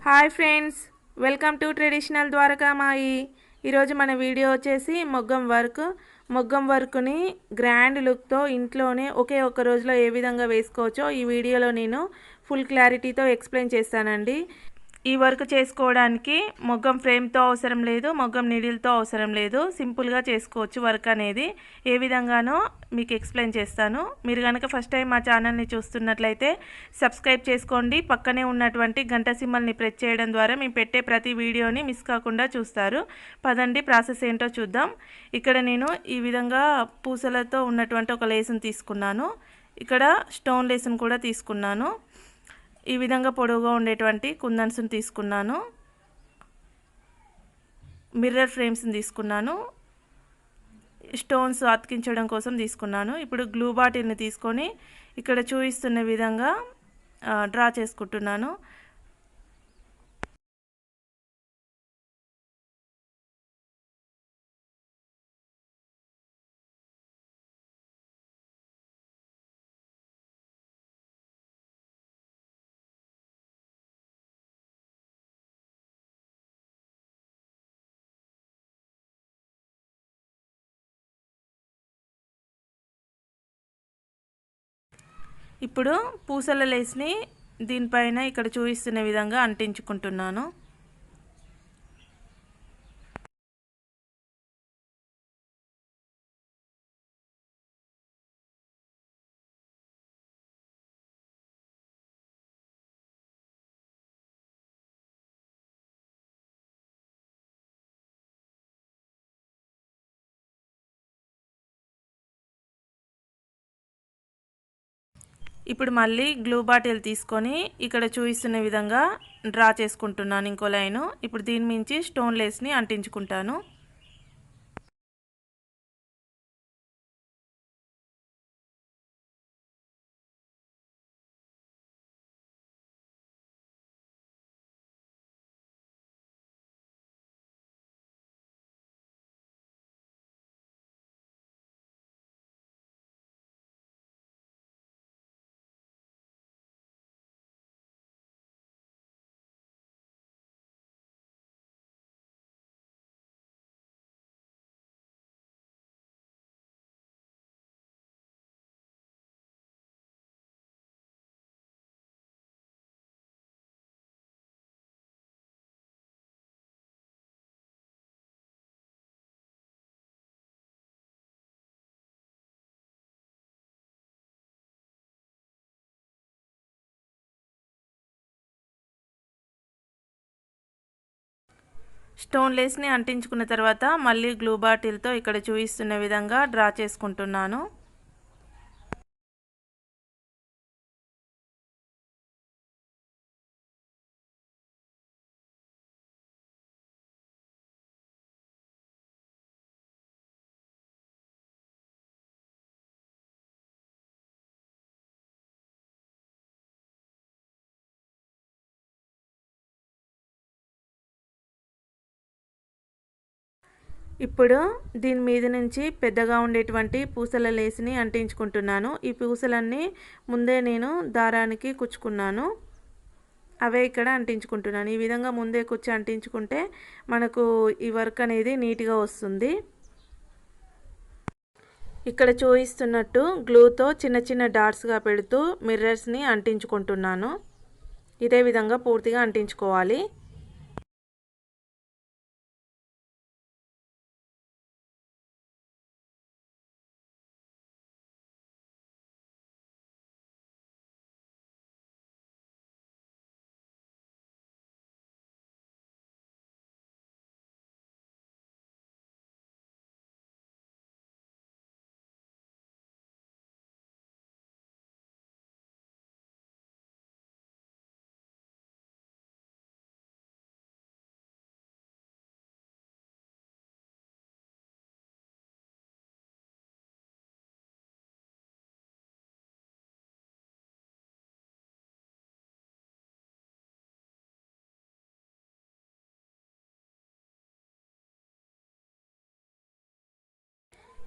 Hi friends, welcome to traditional Dwarakamai. ఈరోజు మన video వచ్చేసి మొగ్గం వర్క్ని గ్రాండ్ లుక్తో ఇంట్లోనే ఒకే ఒక్క రోజులో ఏ విధంగా వేసుకోవచ్చో ఈ వీడియోలో నేను ఫుల్ క్లారిటీతో ఎక్స్ప్లెయిన్ చేస్తానండి. ఈ వర్క్ చేసుకోవడానికి మొగ్గం ఫ్రేమ్తో అవసరం లేదు, మొగ్గం నీడిల్తో అవసరం లేదు. సింపుల్గా చేసుకోవచ్చు. వర్క్ అనేది ఏ విధంగానో మీకు ఎక్స్ప్లెయిన్ చేస్తాను. మీరు కనుక ఫస్ట్ టైం మా ఛానల్ని చూస్తున్నట్లయితే సబ్స్క్రైబ్ చేసుకోండి. పక్కనే ఉన్నటువంటి గంట సింబల్ని ప్రెస్ చేయడం ద్వారా మేము పెట్టే ప్రతి వీడియోని మిస్ కాకుండా చూస్తారు. పదండి ప్రాసెస్ ఏంటో చూద్దాం. ఇక్కడ నేను ఈ విధంగా పూసలతో ఉన్నటువంటి ఒక లేసును తీసుకున్నాను. ఇక్కడ స్టోన్ లేసును కూడా తీసుకున్నాను. ఈ విధంగా పొడవుగా ఉండేటువంటి కుందన్స్ని తీసుకున్నాను. మిర్రర్ ఫ్రేమ్స్ని తీసుకున్నాను. స్టోన్స్ అతికించడం కోసం తీసుకున్నాను. ఇప్పుడు గ్లూ బాటిల్ని తీసుకొని ఇక్కడ చూపిస్తున్న విధంగా డ్రా చేసుకుంటున్నాను. ఇప్పుడు పూసల లేస్ని దీనిపైన ఇక్కడ చూపిస్తున్న విధంగా అంటించుకుంటున్నాను. ఇప్పుడు మళ్ళీ గ్లూ బాటిల్ తీసుకొని ఇక్కడ చూపిస్తున్న విధంగా డ్రా చేసుకుంటున్నాను ఇంకో లైను. ఇప్పుడు దీని మించి స్టోన్ లేస్ని అంటించుకుంటాను. స్టోన్ లేస్ని అంటించుకున్న తర్వాత మళ్ళీ గ్లూ బాటిల్తో ఇక్కడ చూపిస్తున్న విధంగా డ్రా చేసుకుంటున్నాను. ఇప్పుడు దీని మీద నుంచి పెద్దగా ఉండేటువంటి పూసల లేస్ని అంటించుకుంటున్నాను. ఈ పూసలన్నీ ముందే నేను దారానికి కుచ్చుకున్నాను, అవే ఇక్కడ అంటించుకుంటున్నాను. ఈ విధంగా ముందే కుచ్చి అంటించుకుంటే మనకు ఈ వర్క్ అనేది నీట్గా వస్తుంది. ఇక్కడ చూపిస్తున్నట్టు గ్లూతో చిన్న చిన్న డాట్స్గా పెడుతూ మిర్రర్స్ని అంటించుకుంటున్నాను. ఇదే విధంగా పూర్తిగా అంటించుకోవాలి.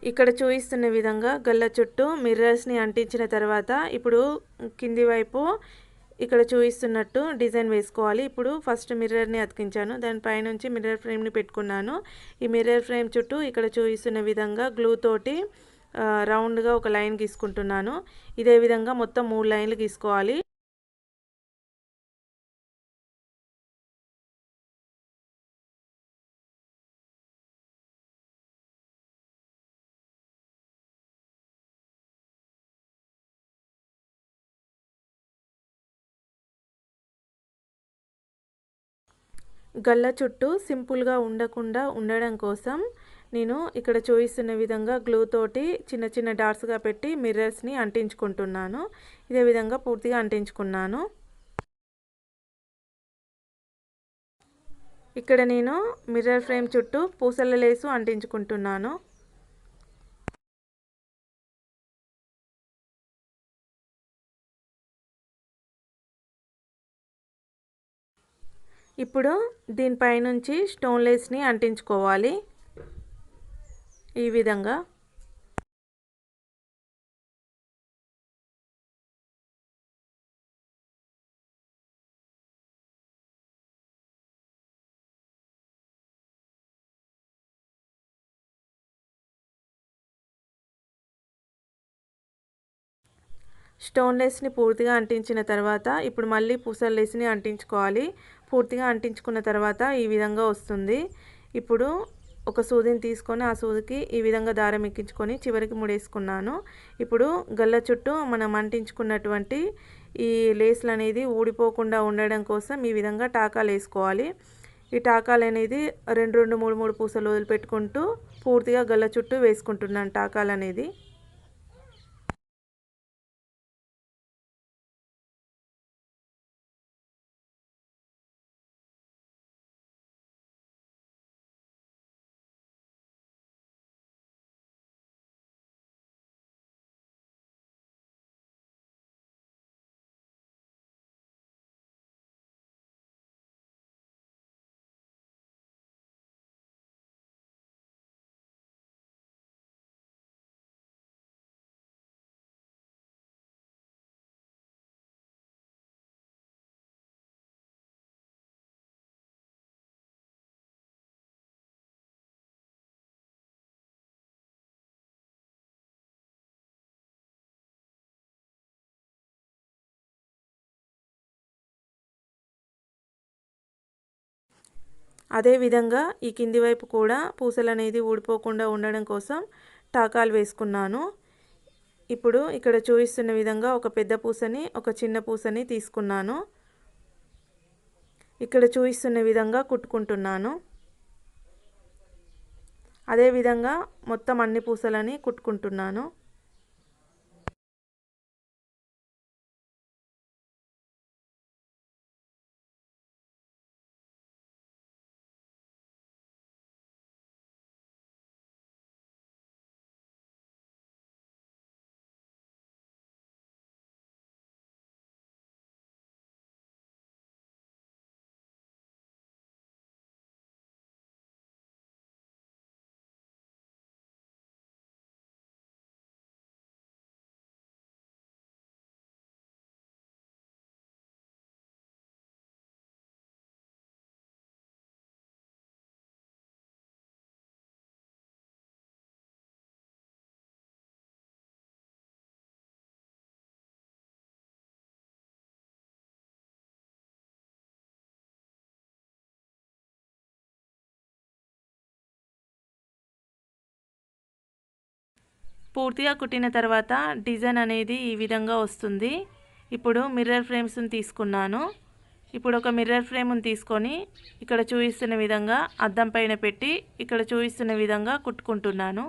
ఇక్కడ చూపిస్తున్న విధంగా గల్ల చుట్టూ మిర్రర్స్ని అంటించిన తర్వాత ఇప్పుడు కింది వైపు ఇక్కడ చూపిస్తున్నట్టు డిజైన్ వేసుకోవాలి. ఇప్పుడు ఫస్ట్ మిర్రర్ని అతికించాను, దానిపైనుంచి మిర్రర్ ఫ్రేమ్ని పెట్టుకున్నాను. ఈ మిర్రర్ ఫ్రేమ్ చుట్టూ ఇక్కడ చూపిస్తున్న విధంగా గ్లూ తోటి రౌండ్గా ఒక లైన్ గీసుకుంటున్నాను. ఇదే విధంగా మొత్తం 3 లైన్లు గీసుకోవాలి. గల్ల చుట్టూ సింపుల్గా ఉండడం కోసం నేను ఇక్కడ చూపిస్తున్న విధంగా గ్లూ తోటి చిన్న చిన్న డాట్స్గా పెట్టి మిర్రర్స్ని అంటించుకుంటున్నాను. ఇదే విధంగా పూర్తిగా అంటించుకున్నాను. ఇక్కడ నేను మిర్రర్ ఫ్రేమ్ చుట్టూ పూసల లేసు అంటించుకుంటున్నాను. ఇప్పుడు దీనిపైనుంచి స్టోన్ లేస్ని అంటించుకోవాలి. ఈ విధంగా స్టోన్ లేస్ని పూర్తిగా అంటించిన తర్వాత ఇప్పుడు మళ్ళీ పూసల లేస్ని అంటించుకోవాలి. పూర్తిగా అంటించుకున్న తర్వాత ఈ విధంగా వస్తుంది. ఇప్పుడు ఒక సూదిని తీసుకొని ఆ సూదికి ఈ విధంగా దారం ఎక్కించుకొని చివరికి ముడేసుకున్నాను. ఇప్పుడు గల్ల చుట్టూ మనం అంటించుకున్నటువంటి ఈ లేస్లు అనేది ఊడిపోకుండా ఉండడం కోసం ఈ విధంగా టాకాలు వేసుకోవాలి. ఈ టాకాలు అనేది 2 2 3 3 పూసలు వదిలిపెట్టుకుంటూ పూర్తిగా గల్ల చుట్టూ వేసుకుంటున్నాను టాకాలు అనేది. అదేవిధంగా ఈ కింది వైపు కూడా పూసలు అనేది ఊడిపోకుండా ఉండడం కోసం టాకాలు వేసుకున్నాను. ఇప్పుడు ఇక్కడ చూపిస్తున్న విధంగా ఒక పెద్ద పూసని ఒక చిన్న పూసని తీసుకున్నాను. ఇక్కడ చూపిస్తున్న విధంగా కుట్టుకుంటున్నాను. అదేవిధంగా మొత్తం అన్ని పూసలని కుట్టుకుంటున్నాను. పూర్తిగా కుట్టిన తర్వాత డిజైన్ అనేది ఈ విధంగా వస్తుంది. ఇప్పుడు మిర్రర్ ఫ్రేమ్స్ని తీసుకున్నాను. ఇప్పుడు ఒక మిర్రర్ ఫ్రేమ్ని తీసుకొని ఇక్కడ చూపిస్తున్న విధంగా అద్దం పైన పెట్టి ఇక్కడ చూపిస్తున్న విధంగా కుట్టుకుంటున్నాను.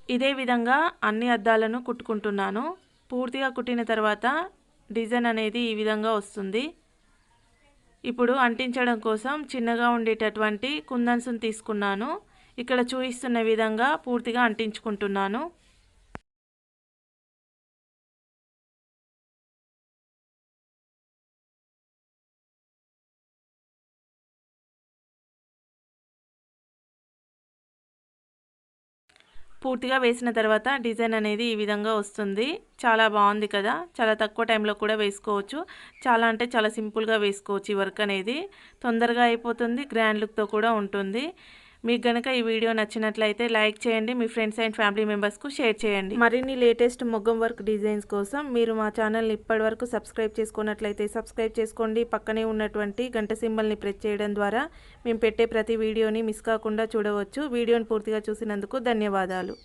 ఇదే విధంగా అన్ని అద్దాలను కుట్టుకుంటున్నాను. పూర్తిగా కుట్టిన తర్వాత డిజైన్ అనేది ఈ విధంగా వస్తుంది. ఇప్పుడు అంటించడం కోసం చిన్నగా ఉండేటటువంటి కుందన్స్ని తీసుకున్నాను. ఇక్కడ చూపిస్తున్న విధంగా పూర్తిగా అంటించుకుంటున్నాను. పూర్తిగా వేసిన తర్వాత డిజైన్ అనేది ఈ విధంగా వస్తుంది. చాలా బాగుంది కదా. చాలా తక్కువ టైంలో కూడా వేసుకోవచ్చు. చాలా అంటే చాలా సింపుల్గా వేసుకోవచ్చు. ఈ వర్క్ అనేది తొందరగా అయిపోతుంది, గ్రాండ్ లుక్తో కూడా ఉంటుంది. మీకు గనక ఈ వీడియో నచ్చినట్లయితే లైక్ చేయండి, మీ ఫ్రెండ్స్ అండ్ ఫ్యామిలీ మెంబర్స్కు షేర్ చేయండి. మరిన్ని లేటెస్ట్ మొగ్గం వర్క్ డిజైన్స్ కోసం మీరు మా ఛానల్ని ఇప్పటివరకు సబ్స్క్రైబ్ చేసుకున్నట్లయితే సబ్స్క్రైబ్ చేసుకోండి. పక్కనే ఉన్నటువంటి గంట సింబల్ని ప్రెస్ చేయడం ద్వారా మేము పెట్టే ప్రతి వీడియోని మిస్ కాకుండా చూడవచ్చు. వీడియోని పూర్తిగా చూసినందుకు ధన్యవాదాలు.